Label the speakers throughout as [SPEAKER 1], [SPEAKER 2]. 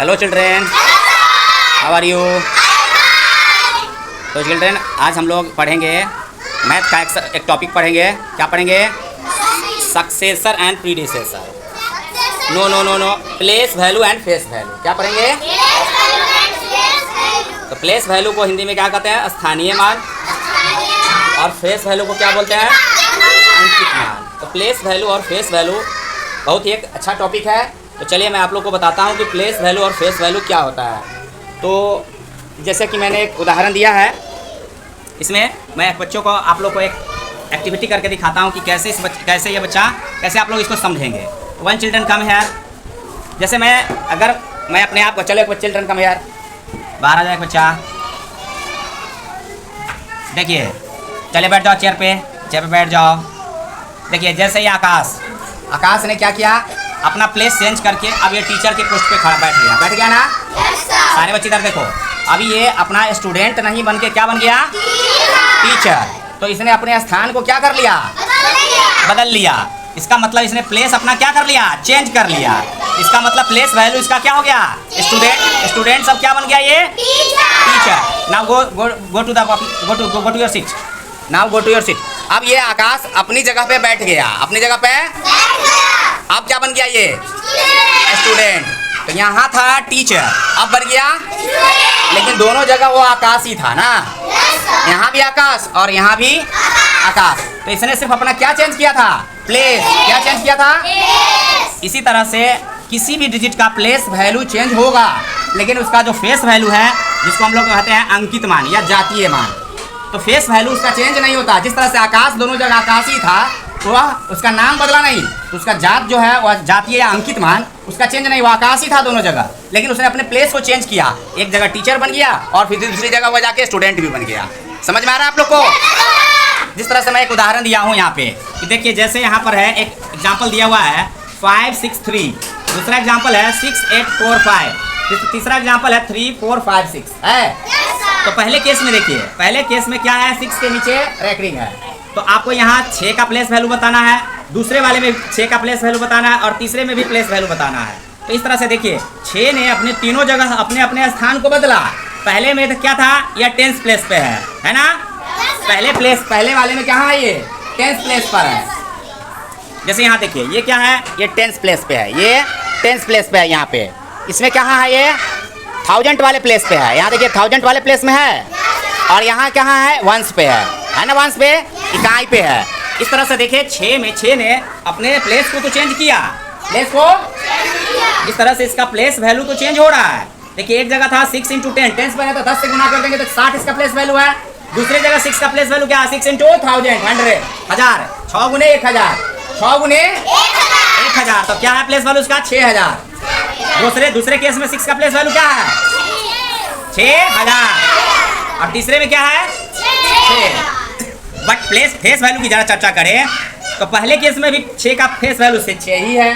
[SPEAKER 1] Hello children, how are you? तो children, आज हम लोग पढ़ेंगे मैथ का एक टॉपिक पढ़ेंगे। क्या पढ़ेंगे? Successor and predecessor. No no no no, place value and face value. क्या पढ़ेंगे? तो प्लेस वैल्यू को हिंदी में क्या कहते हैं? स्थानीय मान। और फेस वैल्यू को क्या बोलते हैं? अंकित मान। तो प्लेस वैल्यू और फेस वैल्यू बहुत ही एक अच्छा टॉपिक है। तो चलिए मैं आप लोग को बताता हूँ कि प्लेस वैल्यू और फेस वैल्यू क्या होता है। तो जैसे कि मैंने एक उदाहरण दिया है, इसमें मैं बच्चों को आप लोग को एक एक्टिविटी करके दिखाता हूँ कि कैसे ये बच्चा कैसे आप लोग इसको समझेंगे। वन चिल्ड्रन कम है। जैसे अगर मैं अपने आप को, चलो एक चिल्ड्रन कम है, बाहर आ जाए एक बच्चा। देखिए, चले बैठ जाओ चेयर पे बैठ जाओ। देखिए, जैसे ही आकाश ने क्या किया, अपना प्लेस चेंज करके अब ये टीचर के पोस्ट पे खड़ा बैठ गया ना। सारे बच्चे इधर देखो, अभी ये अपना स्टूडेंट नहीं बन के क्या बन गया? टीचर। तो इसने अपने स्थान को क्या कर लिया? बदल लिया। इसका मतलब इसने प्लेस अपना क्या कर लिया? चेंज कर लिया। इसका मतलब प्लेस वैल्यू इसका क्या हो गया? स्टूडेंट सब क्या बन गया? ये teacher. Now go to your seat. Now go to your seat. अब ये आकाश अपनी जगह पे बैठ गया। अपनी जगह पे अब क्या बन गया? ये स्टूडेंट। तो यहाँ था टीचर, अब बन गया, लेकिन दोनों जगह वो आकाश ही था ना। यहाँ भी आकाश और यहाँ भी आकाश। तो इसने सिर्फ अपना क्या चेंज किया था? प्लेस। क्या चेंज किया था? इसी तरह से किसी भी डिजिट का प्लेस वैल्यू चेंज होगा, लेकिन उसका जो फेस वैल्यू है, जिसको हम लोग कहते हैं अंकित मान या जातीय मान, तो फेस वैल्यू उसका चेंज नहीं होता। जिस तरह से आकाश दोनों जगह आकाश ही था, तो वह उसका नाम बदला नहीं, तो उसका जात जो है वह जातीय या अंकित मान उसका चेंज नहीं, वो आकाश ही था दोनों जगह, लेकिन उसने अपने प्लेस को चेंज किया। एक जगह टीचर बन गया और फिर दूसरी जगह वह जाके स्टूडेंट भी बन गया। समझ में आ रहा है आप लोग को? जिस तरह से मैं एक उदाहरण दिया हूँ यहाँ पे कि देखिए, जैसे यहाँ पर है एक एग्जाम्पल दिया हुआ है 5 6 3, दूसरा एग्जाम्पल है 6 8 4 5, तीसरा एग्जाम्पल है 3 4 5 6 है। तो पहले केस में देखिए, पहले केस में क्या है? 6 के नीचे रेकरिंग है, तो आपको यहाँ 6 का प्लेस वैल्यू बताना है, दूसरे वाले में 6 का प्लेस वैल्यू बताना है और तीसरे में भी प्लेस वैल्यू बताना है। तो इस तरह से देखिए, 6 ने अपने तीनों जगह अपने अपने स्थान को बदला। पहले में तो क्या था? यह 10th प्लेस पे है ना। पहले वाले में क्या है? ये 10th प्लेस पर है। जैसे यहाँ देखिए, ये क्या है? ये 10th प्लेस पे है, ये 10th प्लेस पे है। यहाँ पे इसमें कहाँ है? ये 1000 वाले प्लेस पे है। यहाँ देखिए 1000 वाले प्लेस में है, और यहाँ कहाँ है? वंस पे है ना, वंस पे, इकाई पे है। इस तरह से देखिए, 6 ने अपने प्लेस को तो चेंज किया, प्लेस को इस तरह से इसका प्लेस वैल्यू तो चेंज हो रहा है। देखिए, एक जगह था 6 × 10, 10 पर है तो 10 से गुना कर देंगे तो 60 इसका प्लेस वैल्यू है। दूसरी जगह 6 का प्लेस वैल्यू क्या है? 6 × 1000, 1000, 6 × 1000, 6 × 1000, तो क्या है प्लेस वैल्यू इसका? 6000। दूसरे केस में 6 का प्लेस वैल्यू क्या है? 6000, और तीसरे में क्या है? 6। बट फेस वैल्यू की जरा चर्चा करें तो पहले केस में भी 6 का फेस वैल्यू 6 ही है,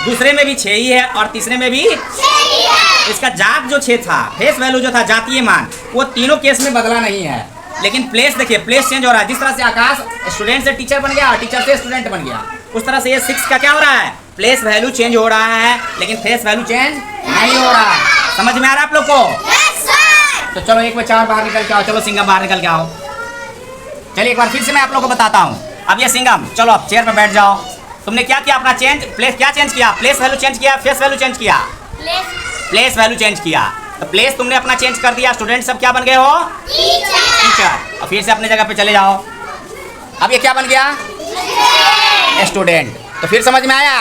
[SPEAKER 1] दूसरे में भी 6 ही है, और तीसरे में भी 6 ही है। इसका जात जो 6 था, फेस वैल्यू जो था जातीय मान, वो तीनों केस में बदला नहीं है, लेकिन प्लेस देखिए, प्लेस चेंज हो रहा है। जिस तरह से आकाश स्टूडेंट से टीचर बन गया, टीचर से स्टूडेंट बन गया, उस तरह से ये 6 का क्या हो रहा है? प्लेस वैल्यू चेंज हो रहा है, लेकिन फेस वैल्यू चेंज नहीं हो रहा है। समझ में आ रहा है आप लोग को? तो चलो एक बच्चा और बाहर निकल के आओ। चलो सिंघम बाहर निकल के आओ। चलिए एक बार फिर से मैं आप लोग को बताता हूँ। अब ये सिंघम, चलो आप चेयर पर बैठ जाओ। तुमने क्या किया? अपना प्लेस क्या चेंज किया? प्लेस वैल्यू चेंज किया, फेस वैल्यू चेंज किया? प्लेस वैल्यू चेंज किया। तो प्लेस तुमने अपना चेंज कर दिया, स्टूडेंट सब क्या बन गए हो? टीचर। और फिर से अपने जगह पे चले जाओ। अब ये क्या बन गया? स्टूडेंट। तो फिर समझ में आया?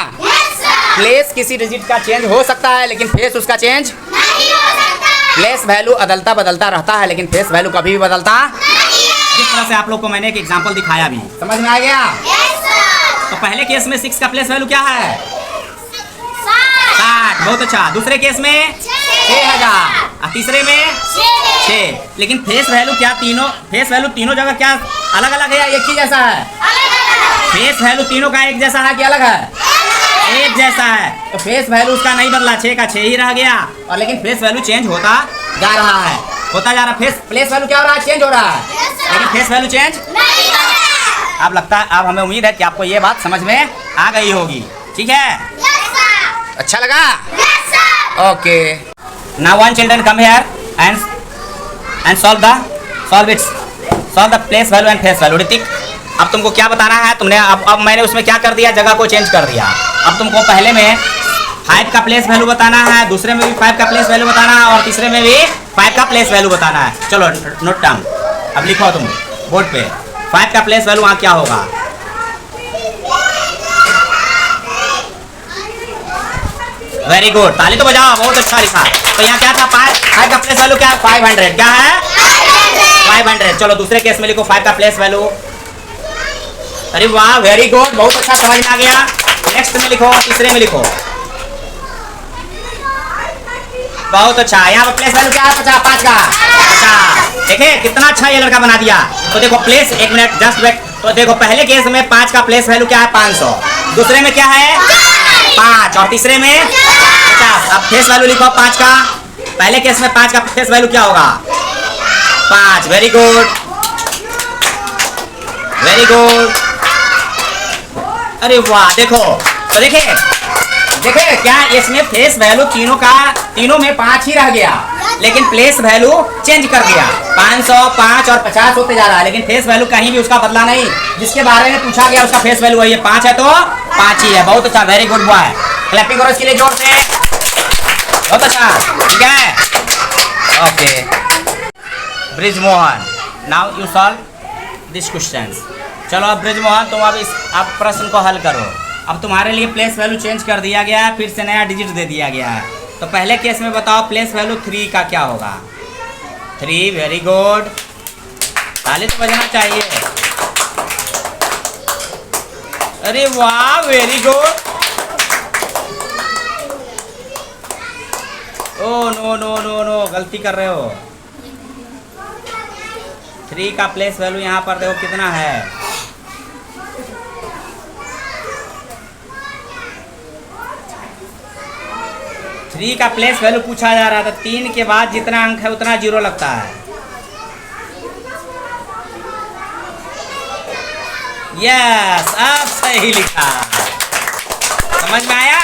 [SPEAKER 1] प्लेस किसी डिजिट का चेंज हो सकता है, लेकिन फेस उसका चेंज नहीं हो सकता। प्लेस वैल्यू अदलता बदलता रहता है, लेकिन फेस वैल्यू कभी भी बदलता नहीं है। जिस तरह से आप लोग को मैंने एक एग्जांपल दिखाया भी, समझ में आ गया? तो पहले केस में 6 का प्लेस वैल्यू क्या है? 60। बहुत अच्छा। दूसरे केस में 6000, तीसरे में 6। लेकिन फेस वैल्यू क्या फेस वैल्यू तीनों जगह क्या अलग अलग है या एक ही जैसा है? फेस वैल्यू तीनों का एक जैसा है कि अलग है? एक जैसा है। तो फेस वैल्यू उसका नहीं बदला, 6 का 6 ही रह गया, और लेकिन फेस वैल्यू चेंज होता जा रहा है, प्लेस वैल्यू क्या हो रहा है? चेंज हो रहा है, लेकिन फेस वैल्यू चेंज नहीं हो रहा है। अब लगता है, अब हमें उम्मीद है कि आपको ये बात समझ में आ गई होगी। ठीक है? अच्छा लगा? Okay. Now one children come here and solve the place value and face value. Hrithik, अब तुमको क्या बताना है? तुमने अब मैंने उसमें क्या कर दिया, जगह को चेंज कर दिया। अब तुमको पहले में 5 का प्लेस वैल्यू बताना है, दूसरे में भी 5 का प्लेस वैल्यू बताना है और तीसरे में भी 5 का प्लेस वैल्यू बताना है। चलो नोट डाउन, अब लिखो तुम बोर्ड पे 5 का प्लेस वैल्यू वहाँ क्या होगा। वेरी गुड, ताली तो बजाओ, बहुत अच्छा लिखा। तो यहाँ क्या था? 5 का प्लेस वैल्यू क्या है? 500। क्या है? 500। चलो दूसरे केस में लिखो 5 का प्लेस वैल्यू। अरे वाह, वेरी गुड, बहुत अच्छा समझ में आ गया। नेक्स्ट में लिखो, तीसरे में लिखो। बहुत अच्छा। यहाँ पर प्लेस वैल्यू क्या है? 5 का। अच्छा, देखिए कितना अच्छा ये लड़का बना दिया। तो देखो प्लेस, एक मिनट जस्ट वेट। तो देखो पहले केस में 5 का प्लेस वैल्यू क्या है? 500। दूसरे में क्या है? 5 और तीसरे में 50। अब फेस वैल्यू लिखो 5 का। पहले केस में 5 का फेस वैल्यू क्या होगा? 5। Very good, very good. अरे वाह, देखो तो देखिए क्या इसमें फेस वैल्यू तीनों में 5 ही रह गया, लेकिन प्लेस वैल्यू चेंज कर दिया। 500, 5 और 50 होते जा रहा है, लेकिन फेस वैल्यू कहीं भी उसका बदला नहीं। जिसके बारे में पूछा गया उसका फेस वैल्यू वही है, 5 है तो 5 ही है। बहुत अच्छा, वेरी गुड बॉय। क्लैपिंग करो इसके लिए जोर से। बहुत अच्छा, ठीक है, okay. Brijmohan, now you solve this questions. चलो अब ब्रिजमोहन तुम अब आप प्रश्न को हल करो। अब तुम्हारे लिए प्लेस वैल्यू चेंज कर दिया गया है, फिर से नया डिजिट दे दिया गया है। तो पहले केस में बताओ प्लेस वैल्यू 3 का क्या होगा? 3, वेरी गुड, ताली तो बजना चाहिए। अरे वाह, very good. Oh no no no no, गलती कर रहे हो। 3 का प्लेस वैल्यू यहाँ पर देखो कितना है। 3 का प्लेस वैल्यू पूछा जा रहा था। 3 के बाद जितना अंक है उतना 0 लगता है। यस, अब सही लिखा, समझ में आया?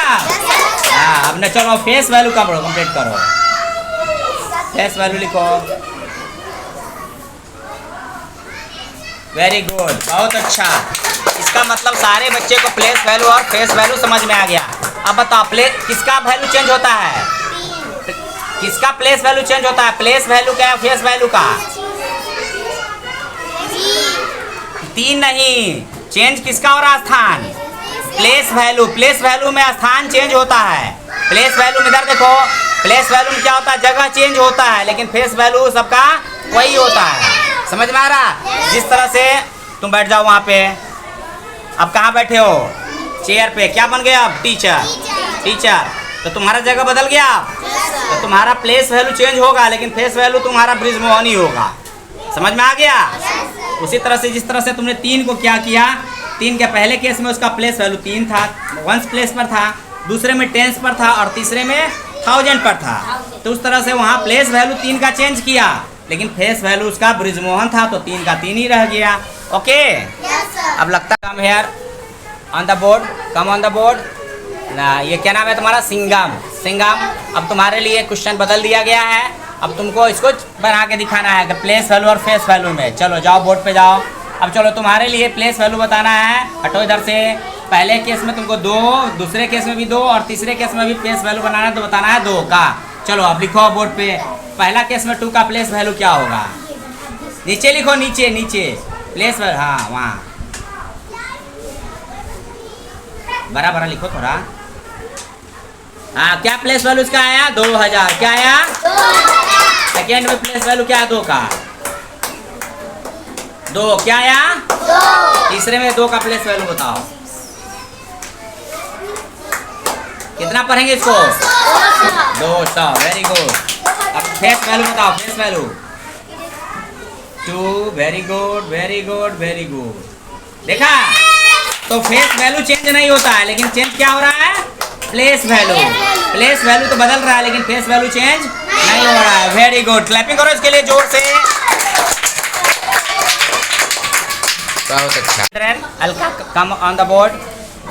[SPEAKER 1] हाँ, अब न चलो फेस वैल्यू का कंप्लीट करो। फेस वैल्यू लिखो। वेरी गुड, बहुत अच्छा। इसका मतलब सारे बच्चे को प्लेस वैल्यू और फेस वैल्यू समझ में आ गया। अब बताओ किसका वैल्यू चेंज होता है? किसका प्लेस वैल्यू चेंज होता है? प्लेस वैल्यू का या फेस वैल्यू का? 3 नहीं, चेंज किसका हो रहा? स्थान। प्लेस वैल्यू, प्लेस वैल्यू में स्थान चेंज होता है। प्लेस वैल्यू में इधर देखो, प्लेस वैल्यू में क्या होता है? जगह चेंज होता है, लेकिन फेस वैल्यू सबका वही होता है। समझ में आ रहा? जिस तरह से तुम बैठ जाओ वहाँ पे, अब कहाँ बैठे हो? चेयर पे। क्या बन गया अब? टीचर। तो तुम्हारा जगह बदल गया। तो तुम्हारा प्लेस वैल्यू चेंज होगा, लेकिन फेस वैल्यू तुम्हारा ब्रिजमोहन ही होगा। समझ में आ गया? उसी तरह से जिस तरह से तुमने 3 को क्या किया, 3 के पहले केस में उसका प्लेस वैल्यू 3 था, 1 प्लेस पर था, दूसरे में 10 पर था और तीसरे में 1000 पर था। तो उस तरह से वहाँ प्लेस वैल्यू 3 का चेंज किया, लेकिन फेस वैल्यू उसका ब्रिजमोहन था, तो 3 का 3 ही रह गया। ओके, अब लगता है come here on the board, come on the board ना। ये क्या नाम है तुम्हारा? सिंगम। अब तुम्हारे लिए क्वेश्चन बदल दिया गया है। अब तुमको इसको बना के दिखाना है कि प्लेस वैल्यू और फेस वैल्यू में। चलो जाओ बोर्ड पे जाओ। अब चलो तुम्हारे लिए प्लेस वैल्यू बताना है। हटो इधर से। पहले केस में तुमको 2, दूसरे केस में भी 2 और तीसरे केस में भी प्लेस वैल्यू बनाना है, तो बताना है 2 का। चलो अब लिखो बोर्ड पे। पहला केस में 2 का प्लेस वैल्यू क्या होगा? नीचे लिखो, नीचे प्लेस वैल्यू। हाँ, वहाँ बड़ा लिखो थोड़ा। हाँ, क्या प्लेस वैल्यू इसका आया? 2000। क्या आया? 2000। सेकेंड में प्लेस वैल्यू क्या है? 2 का 2। क्या आया? 2। तीसरे में 2 का प्लेस वैल्यू बताओ। कितना पढ़ेंगे इसको? 200। Very good. अब फेस वैल्यू बताओ। Face value 2। Very good. देखा? तो फेस वैल्यू चेंज नहीं होता है, लेकिन चेंज क्या हो रहा है? Place value. प्लेस वैल्यू तो बदल रहा है, लेकिन फेस वैल्यू चेंज नहीं हो रहा है। वेरी गुड, क्लैपिंग करो इसके लिए जोर से। बहुत अच्छा। Alka come on the board.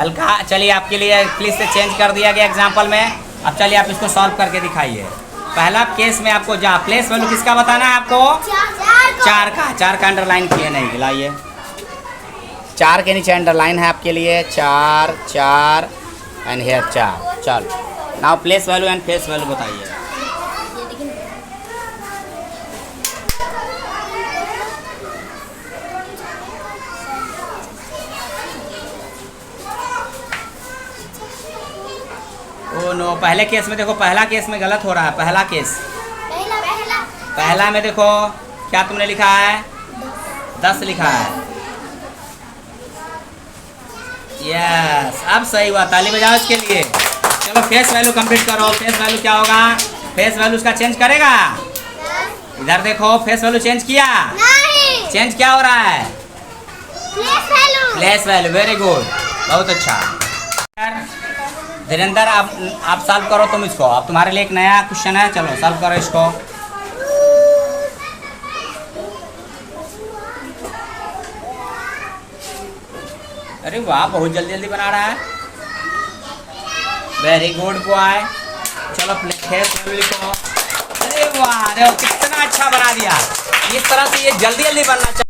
[SPEAKER 1] Alka, चलिए आपके लिए प्लीज से चेंज कर दिया गया एग्जाम्पल में। अब चलिए आप इसको सॉल्व करके दिखाइए। पहला केस में आपको जा प्लेस वैल्यू किसका बताना है आपको? 4 का अंडरलाइन किए नहीं, लाइए 4 के नीचे अंडरलाइन है आपके लिए 4 4 एंड हेयर 4। चलो now place value and face value बताइए। ओ नो, पहले केस में देखो, पहला केस में गलत हो रहा है। पहला केस, पहला में देखो क्या तुमने लिखा है? 10 लिखा है। यस, अब सही हुआ, ताली बजाओ इसके लिए। चलो फेस वैल्यू कंप्लीट करो। फेस वैल्यू क्या होगा? फेस वैल्यू उसका चेंज करेगा? इधर देखो, फेस वैल्यू चेंज किया? नहीं। चेंज क्या हो रहा है? Place value. वेरी गुड, बहुत अच्छा। धीरेन्द्र आप सॉल्व करो तुम इसको। अब तुम्हारे लिए एक नया क्वेश्चन है, चलो सॉल्व करो इसको। अरे वाह, बहुत जल्दी जल्दी बना रहा है। Very good boy. चलो फेस वैल्यू लिखो। अरे वाह, अरे कितना अच्छा बना दिया। इस तरह से ये जल्दी जल्दी बनना चाहिए।